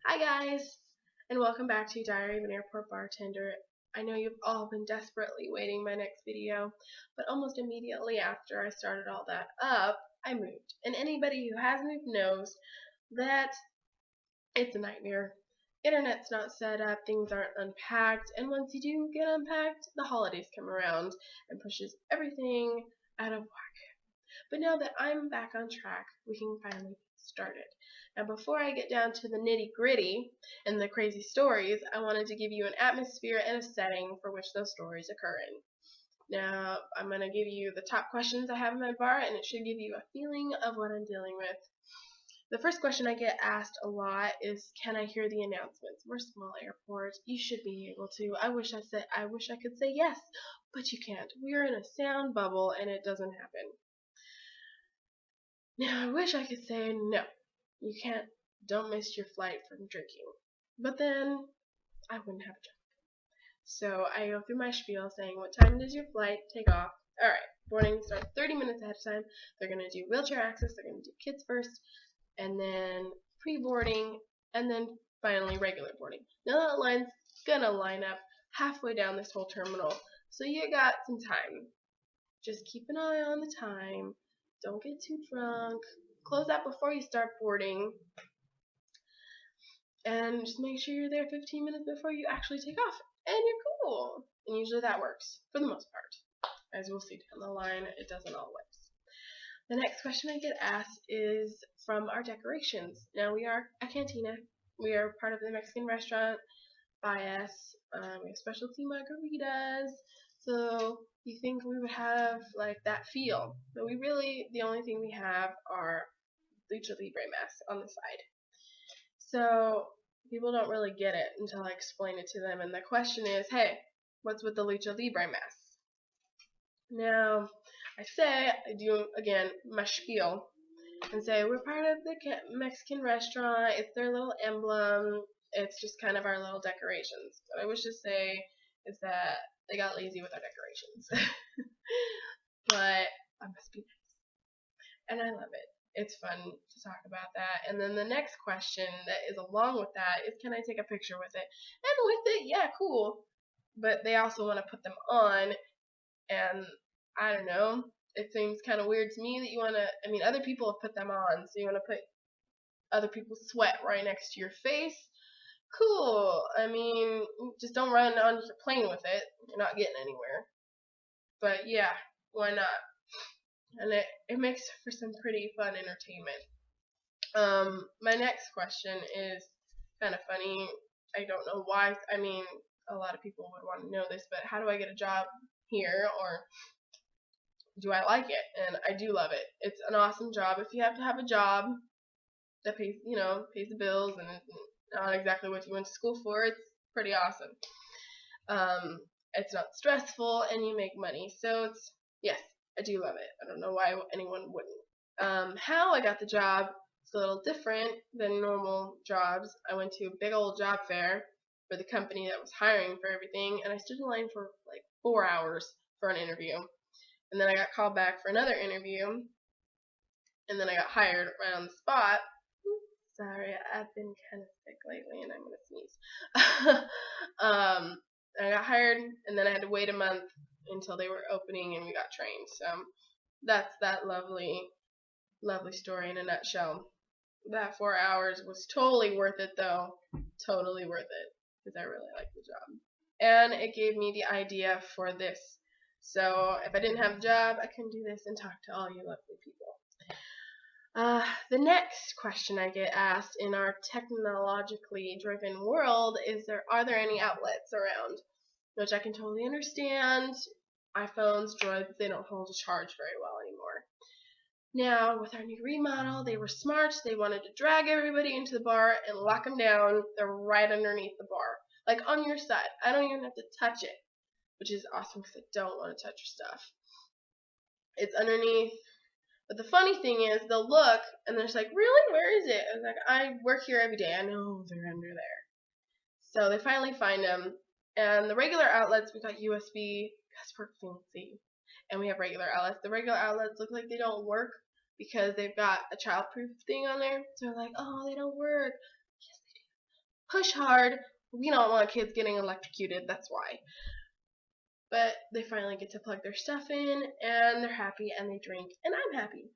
Hi guys, and welcome back to Diary of an Airport Bartender. I know you've all been desperately waiting my next video, but almost immediately after I started all that up, I moved. And anybody who has moved knows that it's a nightmare. Internet's not set up, things aren't unpacked, and once you do get unpacked, the holidays come around and pushes everything out of whack. But now that I'm back on track, we can finally get started. Now, before I get down to the nitty gritty and the crazy stories, I wanted to give you an atmosphere and a setting for which those stories occur in. Now, I'm going to give you the top questions I have in my bar, and it should give you a feeling of what I'm dealing with. The first question I get asked a lot is, can I hear the announcements? We're a small airport. You should be able to. I wish I could say yes, but you can't. We're in a sound bubble and it doesn't happen. Now, I wish I could say no. You can't. Don't miss your flight from drinking. But then I wouldn't have a job. So I go through my spiel saying, what time does your flight take off? Alright, boarding starts 30 minutes ahead of time. They're going to do wheelchair access, they're going to do kids first, and then pre-boarding, and then finally regular boarding. Now that line's going to line up halfway down this whole terminal, so you got some time. Just keep an eye on the time. Don't get too drunk. Close out before you start boarding. And just make sure you're there 15 minutes before you actually take off. And you're cool. And usually that works, for the most part. As we'll see down the line, it doesn't always. The next question I get asked is from our decorations. Now, we are a cantina. We are part of the Mexican restaurant by us. We have specialty margaritas. So you think we would have like that feel. But we really, the only thing we have are lucha libre masks on the side. So people don't really get it until I explain it to them. And the question is, hey, what's with the lucha libre masks? Now, I do again my spiel and say we're part of the Mexican restaurant. It's their little emblem. It's just kind of our little decorations. What I wish to say is that they got lazy with our decorations. But I must be nice. And I love it. It's fun to talk about that. And then the next question that is along with that is, can I take a picture with it? And with it, yeah, cool. But they also want to put them on, and I don't know. It seems kind of weird to me that you want to, other people have put them on, so you want to put other people's sweat right next to your face. Cool. Just don't run on your plane with it. You're not getting anywhere. But yeah, why not? And it makes for some pretty fun entertainment. My next question is kind of funny. I don't know why. A lot of people would want to know this, but how do I get a job here, or do I like it? And I do love it. It's an awesome job. If you have to have a job that pays the bills and not exactly what you went to school for, it's pretty awesome. It's not stressful and you make money. So yes, I do love it. I don't know why anyone wouldn't. How I got the job is a little different than normal jobs. I went to a big old job fair for the company that was hiring for everything, and I stood in line for like 4 hours for an interview. And then I got called back for another interview, and then I got hired right on the spot. Sorry, I've been kind of sick lately, and I'm going to sneeze. I got hired, and then I had to wait a month until they were opening, and we got trained. So that's that lovely, lovely story in a nutshell. That 4 hours was totally worth it, though. Totally worth it, because I really liked the job. And it gave me the idea for this. So if I didn't have a job, I couldn't do this and talk to all you lovely people. The next question I get asked in our technologically driven world is, are there any outlets around? Which I can totally understand. iPhones, Droids, they don't hold a charge very well anymore. Now, with our new remodel, they were smart. They wanted to drag everybody into the bar and lock them down. They're right underneath the bar, like on your side. I don't even have to touch it, which is awesome because I don't want to touch your stuff. It's underneath. But the funny thing is, they'll look, and they're just like, really? Where is it? I was like, I work here every day. I know they're under there. So they finally find them. And the regular outlets, we got USB, because we're fancy. And we have regular outlets. The regular outlets look like they don't work because they've got a childproof thing on there. So they're like, oh, they don't work. Yes, they do. push hard. We don't want kids getting electrocuted, that's why. But they finally get to plug their stuff in, and they're happy, and they drink, and I'm happy.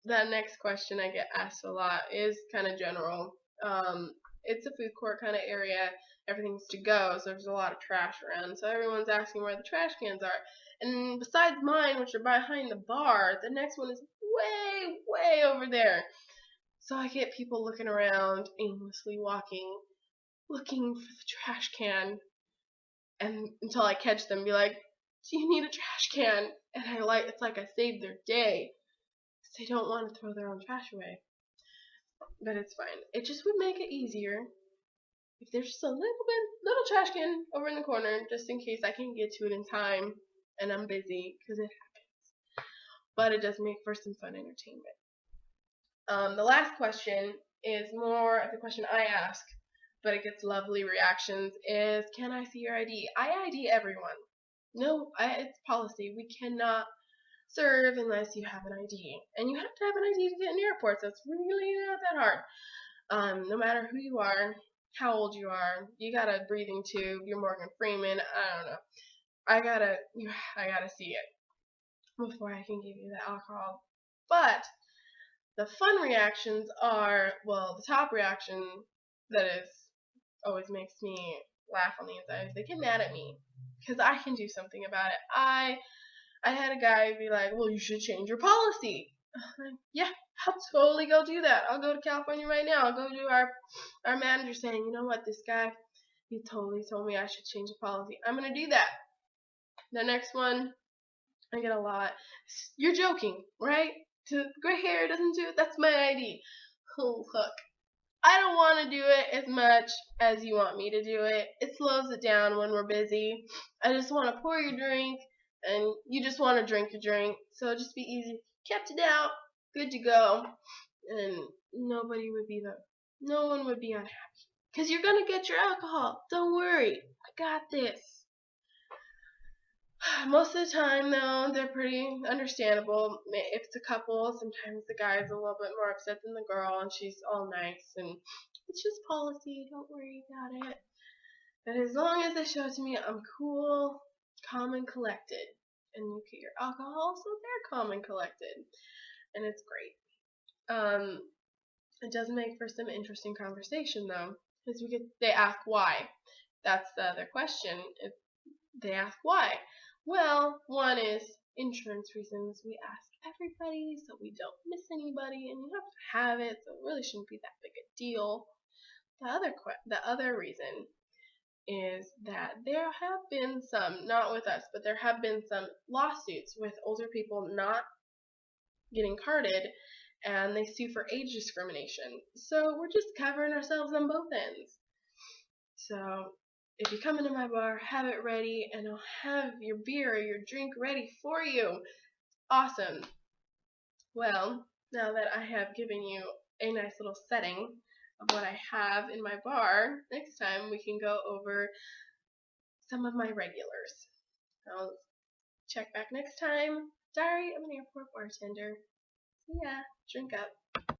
That next question I get asked a lot is kind of general. It's a food court kind of area. Everything's to go, so there's a lot of trash around. So everyone's asking where the trash cans are. And besides mine, which are behind the bar, the next one is way, way over there. So I get people looking around, aimlessly walking, looking for the trash can, and until I catch them, be like, "Do you need a trash can?" And it's like I saved their day. They don't want to throw their own trash away. But it's fine. It just would make it easier if there's just a little trash can over in the corner, just in case I can't get to it in time and I'm busy, because it happens. But it does make for some fun entertainment. The last question is more of the question I ask, but it gets lovely reactions, is, can I see your ID? I ID everyone. No, it's policy. We cannot serve unless you have an ID. And you have to have an ID to get in airports. That's really not that hard. No matter who you are, how old you are, you got a breathing tube, you're Morgan Freeman, I don't know. I gotta see it before I can give you the alcohol. But the fun reactions are, well, the top reaction that is always makes me laugh on the inside is they get mad at me because I can do something about it. I had a guy be like, "Well, you should change your policy." I'm like, yeah, I'll totally go do that. I'll go to California right now. I'll go to our manager saying, "You know what, this guy, he totally told me I should change the policy. I'm gonna do that." The next one I get a lot. "You're joking, right? Gray hair doesn't do it. That's my ID." Oh, look, I don't want to do it as much as you want me to do it. It slows it down when we're busy. I just want to pour your drink, and you just want to drink your drink. So just be easy. Kept it out, good to go, and no one would be unhappy. Because you're going to get your alcohol. Don't worry. I got this. Most of the time, though, they're pretty understandable. If it's a couple, sometimes the guy's a little bit more upset than the girl, and she's all nice, and it's just policy. Don't worry about it. But as long as they show it to me, I'm cool, calm, and collected. And you get your alcohol, so they're calm and collected, and it's great. It does make for some interesting conversation, though, because they ask why. That's the other question. They ask why. Well, one is insurance reasons. We ask everybody so we don't miss anybody, and you have to have it, so it really shouldn't be that big a deal. The other reason is that there have been some, not with us, but there have been some lawsuits with older people not getting carded, and they sue for age discrimination. So we're just covering ourselves on both ends. So if you come into my bar, have it ready, and I'll have your beer or your drink ready for you. Awesome. Well, now that I have given you a nice little setting of what I have in my bar, next time we can go over some of my regulars. I'll check back next time. Sorry, I'm an airport bartender. Yeah, drink up.